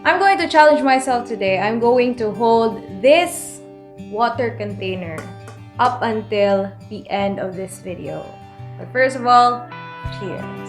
I'm going to challenge myself today. I'm going to hold this water container up until the end of this video. But first of all, cheers.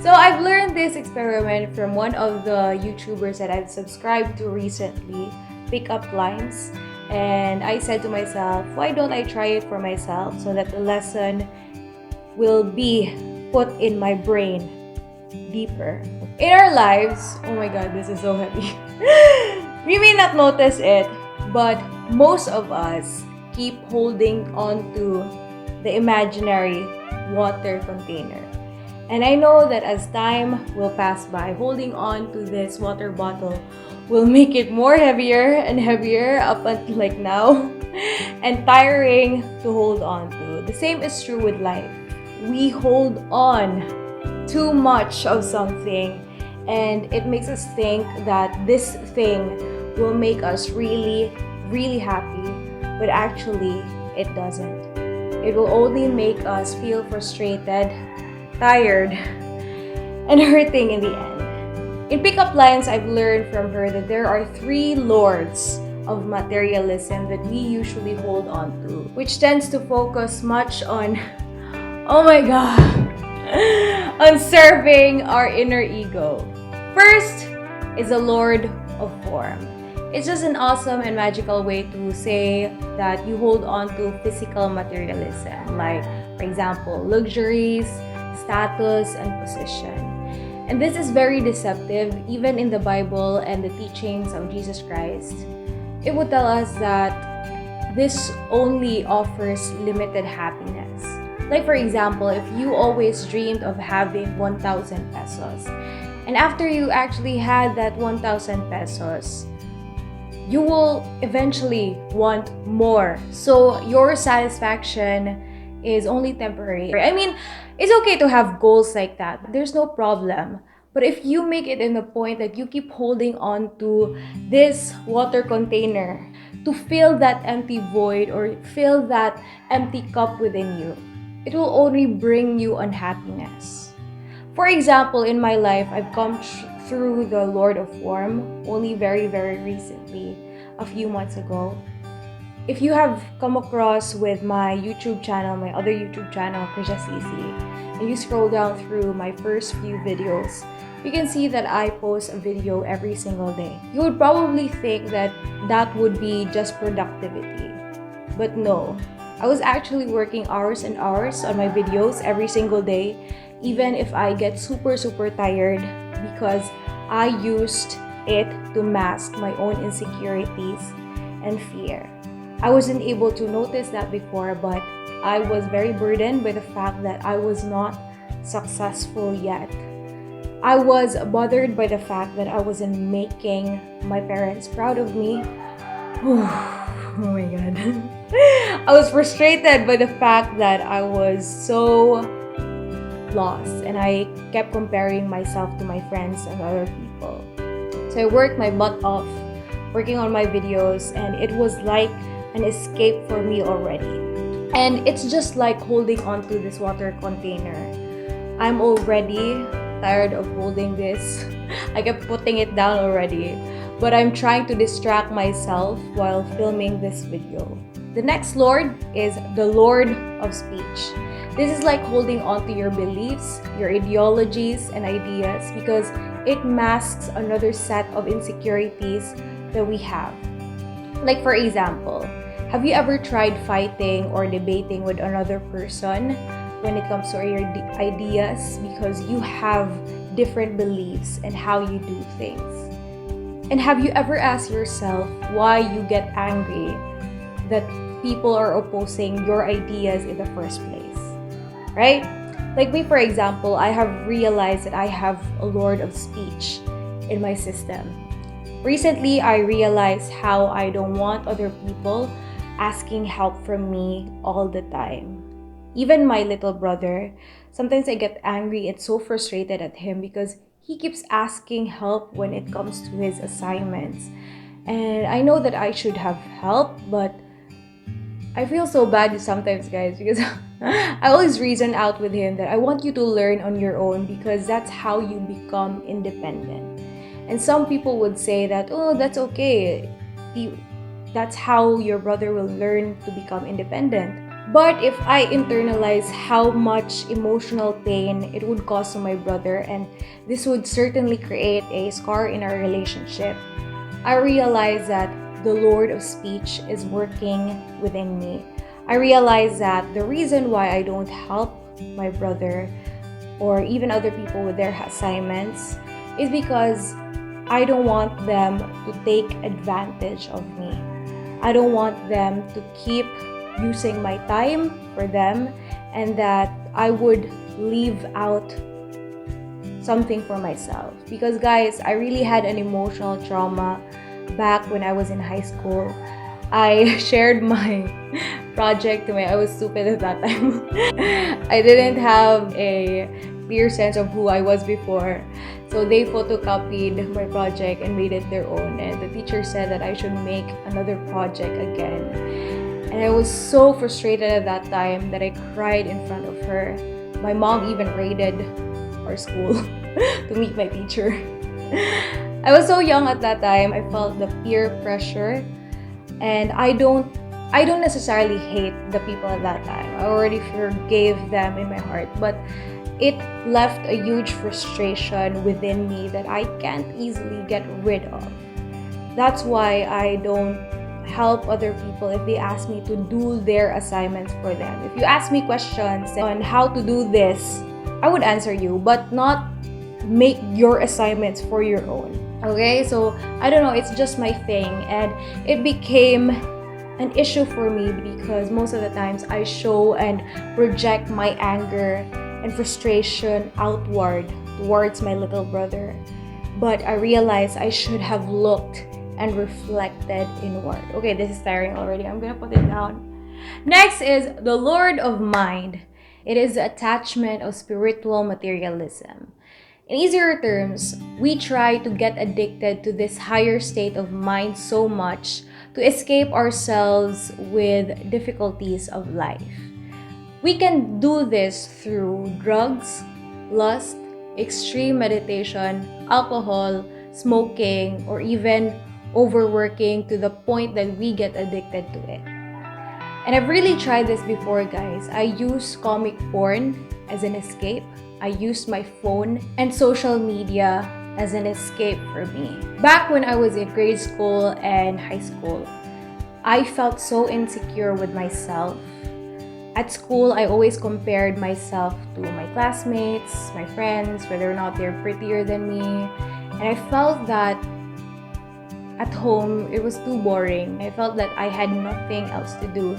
So I've learned this experiment from one of the YouTubers that I've subscribed to recently, Pick Up Lines. And I said to myself, why don't I try it for myself so that the lesson will be put in my brain deeper. In our lives, oh my god, this is so heavy. We may not notice it, but most of us keep holding on to the imaginary water container. And I know that as time will pass by, holding on to this water bottle will make it more heavier and heavier up until like now and tiring to hold on to. The same is true with life. We hold on too much of something and it makes us think that this thing will make us really, really happy, but actually it doesn't. It will only make us feel frustrated, tired, and hurting in the end. In Pickup Lines, I've learned from her that there are 3 lords of materialism that we usually hold on to, which tends to focus much on, oh my god, on serving our inner ego. First is the Lord of Form. It's just an awesome and magical way to say that you hold on to physical materialism, like, for example, luxuries, status, and position. And this is very deceptive, even in the Bible and the teachings of Jesus Christ. It would tell us that this only offers limited happiness. Like for example, if you always dreamed of having 1,000 pesos, and after you actually had that 1,000 pesos, you will eventually want more. So your satisfaction is only temporary. I mean, it's okay to have goals like that. There's no problem. But if you make it in the point that you keep holding on to this water container to fill that empty void or fill that empty cup within you, it will only bring you unhappiness. For example, in my life, I've come through the Lord of Form only very, very recently, a few months ago. If you have come across with my YouTube channel, my other YouTube channel, Krizia CC, and you scroll down through my first few videos, you can see that I post a video every single day. You would probably think that that would be just productivity. But no, I was actually working hours and hours on my videos every single day, even if I get super tired, because I used it to mask my own insecurities and fear. I wasn't able to notice that before, but I was very burdened by the fact that I was not successful yet. I was bothered by the fact that I wasn't making my parents proud of me. Oh my god. I was frustrated by the fact that I was so lost and I kept comparing myself to my friends and other people. So I worked my butt off working on my videos, and it was like an escape for me already. And it's just like holding on to this water container. I'm already tired of holding this. I kept putting it down already, but I'm trying to distract myself while filming this video. The next Lord is the Lord of Speech. This is like holding on to your beliefs, your ideologies, and ideas because it masks another set of insecurities that we have. Like for example, have you ever tried fighting or debating with another person when it comes to your ideas because you have different beliefs and how you do things? And have you ever asked yourself why you get angry that people are opposing your ideas in the first place? Right? Like me, for example, I have realized that I have a Lord of Speech in my system. Recently, I realized how I don't want other people asking help from me all the time. Even my little brother, sometimes I get angry and so frustrated at him because he keeps asking help when it comes to his assignments. And I know that I should have help, but I feel so bad sometimes, guys, because I always reason out with him that I want you to learn on your own because that's how you become independent. And some people would say that, oh, that's okay. That's how your brother will learn to become independent. But if I internalize how much emotional pain it would cause to my brother, and this would certainly create a scar in our relationship, I realize that the Lord of speech is working within me. I realize that the reason why I don't help my brother or even other people with their assignments is because I don't want them to take advantage of me. I don't want them to keep using my time for them, and that I would leave out something for myself. Because guys, I really had an emotional trauma back when I was in high school. I shared my project to I was stupid at that time. I didn't have a clear sense of who I was before. So they photocopied my project and made it their own. And the teacher said that I should make another project again. And I was so frustrated at that time that I cried in front of her. My mom even raided our school to meet my teacher. I was so young at that time. I felt the peer pressure, and I don't necessarily hate the people at that time. I already forgave them in my heart, but it left a huge frustration within me that I can't easily get rid of. That's why I don't help other people if they ask me to do their assignments for them. If you ask me questions on how to do this, I would answer you, but not make your assignments for your own. Okay, so I don't know, it's just my thing, and it became an issue for me because most of the times I show and project my anger and frustration outward towards my little brother. But I realized I should have looked and reflected inward. Okay, this is tiring already. I'm gonna put it down. Next is the Lord of Mind. It is the attachment of spiritual materialism. In easier terms, we try to get addicted to this higher state of mind so much to escape ourselves with difficulties of life. We can do this through drugs, lust, extreme meditation, alcohol, smoking, or even overworking to the point that we get addicted to it. And I've really tried this before, guys. I use comic porn as an escape. I used my phone and social media as an escape for me. Back when I was in grade school and high school, I felt so insecure with myself. At school, I always compared myself to my classmates, my friends, whether or not they're prettier than me. And I felt that at home, it was too boring. I felt that I had nothing else to do.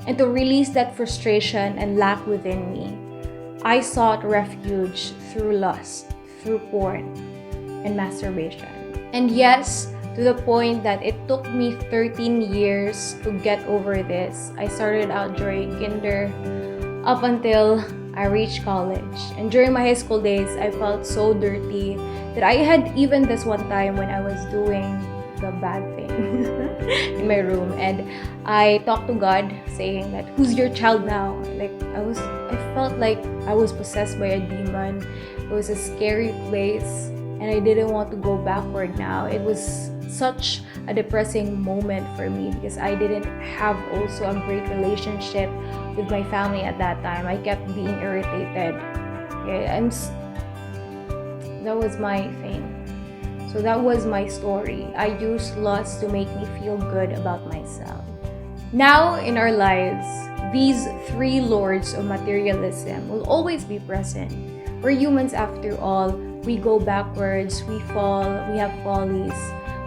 And to release that frustration and lack within me, I sought refuge through lust, through porn, and masturbation. And yes, to the point that it took me 13 years to get over this. I started out during kinder up until I reached college. And during my high school days, I felt so dirty that I had even this one time when I was doing the bad thing in my room, and I talked to God saying that, who's your child now? Like I felt like I was possessed by a demon. It was a scary place and I didn't want to go backward now. It was such a depressing moment for me because I didn't have also a great relationship with my family at that time. I kept being irritated. Okay, and that was my thing. So that was my story. I used lust to make me feel good about myself. Now in our lives, these three lords of materialism will always be present. We're humans after all. We go backwards, we fall, we have follies.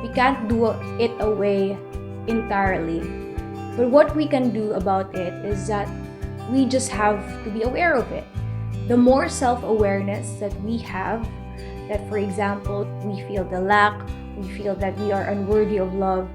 We can't do it away entirely. But what we can do about it is that we just have to be aware of it. The more self-awareness that we have, that for example, we feel the lack, we feel that we are unworthy of love,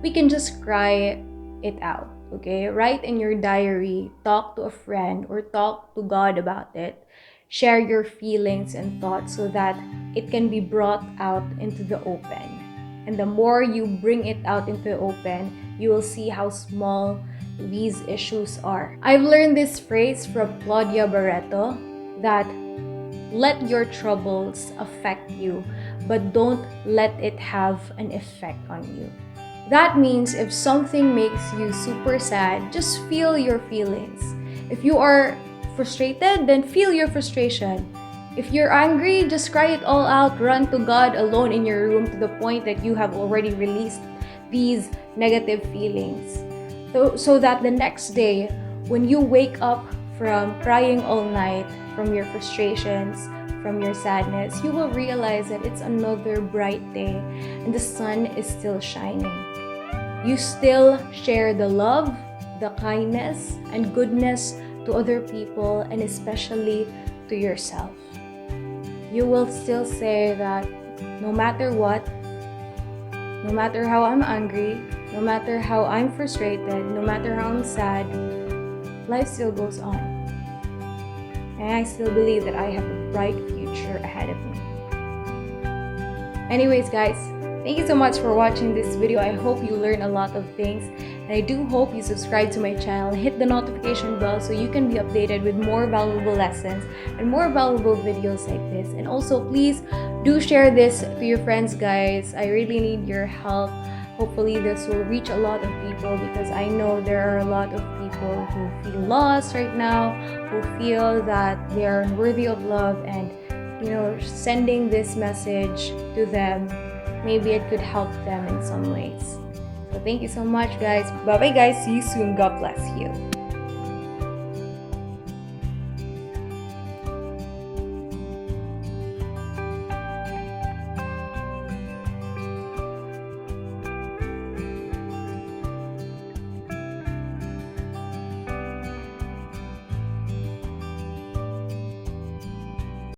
we can just cry it out, okay? Write in your diary, talk to a friend, or talk to God about it. Share your feelings and thoughts so that it can be brought out into the open. And the more you bring it out into the open, you will see how small these issues are. I've learned this phrase from Claudia Barreto that let your troubles affect you, but don't let it have an effect on you. That means if something makes you super sad, just feel your feelings. If you are frustrated, then feel your frustration. If you're angry, just cry it all out. Run to God alone in your room to the point that you have already released these negative feelings. So that the next day, when you wake up from crying all night, from your frustrations, from your sadness, you will realize that it's another bright day and the sun is still shining. You still share the love, the kindness, and goodness to other people, and especially to yourself. You will still say that no matter what, no matter how I'm angry, no matter how I'm frustrated, no matter how I'm sad, life still goes on. And I still believe that I have a bright future ahead of me. Anyways, guys, thank you so much for watching this video. I hope you learned a lot of things. And I do hope you subscribe to my channel, hit the notification bell so you can be updated with more valuable lessons and more valuable videos like this. And also, please do share this to your friends, guys. I really need your help. Hopefully this will reach a lot of people, because I know there are a lot of people who feel lost right now, who feel that they are unworthy of love, and sending this message to them, maybe it could help them in some ways. So thank you so much, guys. Bye bye, guys. See you soon. God bless you.